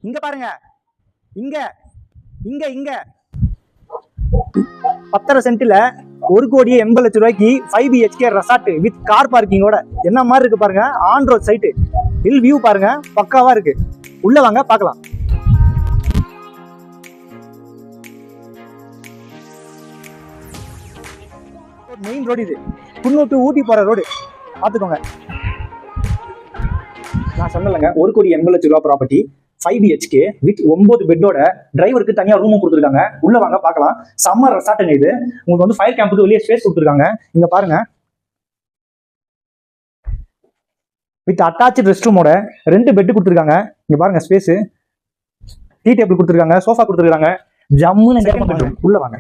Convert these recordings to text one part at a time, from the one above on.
இங்க பாருங்க, இங்க இங்க இங்க 10.5 சென்ட்ல 1,80,00,000 ரூபாய்க்கு 5 BHK ரெசார்ட் வித் கார் பார்க்கிங்கோட என்ன மாதிரி இருக்கு பாருங்க. On road side, hill view பாருங்க, பக்காவா இருக்கு. உள்ள வாங்க பார்க்கலாம். மெயின் ரோடு இது, குன்னூர் டு ஊட்டி போற ரோடு பாத்துக்கோங்க. நான் சொன்னலங்க 1,80,00,000 ரூபாய் ப்ராப்பர்ட்டி, 5 BHK வித் 9 பெட்டோட, டிரைவருக்கு தனியா ரூமும் கொடுத்துருக்காங்க. உள்ள வாங்க பார்க்கலாம். சம்மர் ரெசார்ட்டுங்க இது. உங்களுக்கு வந்து ஃபயர் கேம்புக்கு வெளியே ஸ்பேஸ் கொடுத்துருக்காங்க. இங்க பாருங்க, வித் அட்டாச்சு ரெஸ்ட் ரூமோட 2 பெட் கொடுத்துருக்காங்க. இங்க பாருங்க ஸ்பேஸ், டீ டேபிள் கொடுத்துருக்காங்க, சோஃபா கொடுத்துருக்காங்க. ஜம்முன்னு உள்ள வாங்க.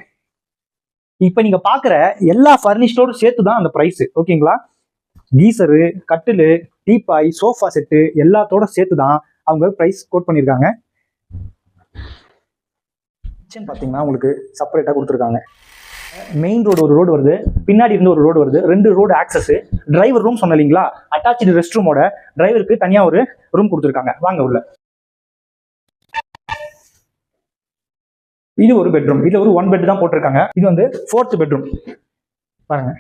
இப்ப நீங்க பாக்குற எல்லா பர்னிஷ்டோடு சேர்த்து தான் அந்த பிரைஸ், ஓகேங்களா? கீசரு, கட்டிலு, டீப்பாய், சோஃபா செட்டு எல்லாத்தோட சேர்த்து தான் அவங்க பிரைஸ் கோட் பண்ணியிருக்காங்க. கிச்சன் பார்த்தீங்கன்னா உங்களுக்கு செப்பரேட்டாக கொடுத்துருக்காங்க. மெயின் ரோடு ஒரு ரோடு வருது, பின்னாடி இருந்து ஒரு ரோடு வருது, 2 ரோடு ஆக்சஸ். டிரைவர் ரூம் சொன்ன இல்லைங்களா, அட்டாச்சு ரெஸ்ட் ரூமோட டிரைவருக்கு தனியாக ஒரு ரூம் கொடுத்துருக்காங்க. வாங்க உள்ள. இது ஒரு பெட்ரூம். இதுல ஒரு 1 பெட் தான் போட்டிருக்காங்க. இது வந்து 4th பெட்ரூம் பாருங்க.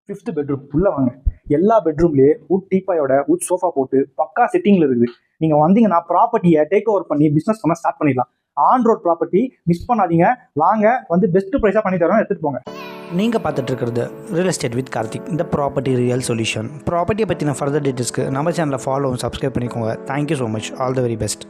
ஃபிஃப்த் பெட்ரூம் உள்ள வாங்க. எல்லா பெட்ரூம்லயே வுட் டீப்பாயோட வுட் சோஃபா போட்டு பக்கா செட்டிங்ல இருக்குது. நீங்க வந்தீங்கன்னா ப்ராப்பர்ட்டியை டேக் ஓவர் பண்ணி பிசினஸ் பண்ண ஸ்டார்ட் பண்ணிடலாம். ஆன் ரோட் ப்ராப்பர்ட்டி மிஸ் பண்ணாதீங்க. வாங்க, வந்து பெஸ்ட் ப்ரைஸா பண்ணி தரோம், எடுத்துட்டு போங்க. நீங்கள் பார்த்துட்டு இருக்கிறது ரியல் எஸ்டேட் வித் கார்த்திக், இந்த ப்ராப்பர்ட்டி ரியல் சொல்யூஷன். ப்ராப்பர்ட்டியை பற்றின ஃபர்தர் டீட்டெயில்ஸ்க்கு நம்ம சேனலை ஃபாலோ சப்ஸ்கிரைப் பண்ணிக்கோங்க. Thank you so much. All the very best.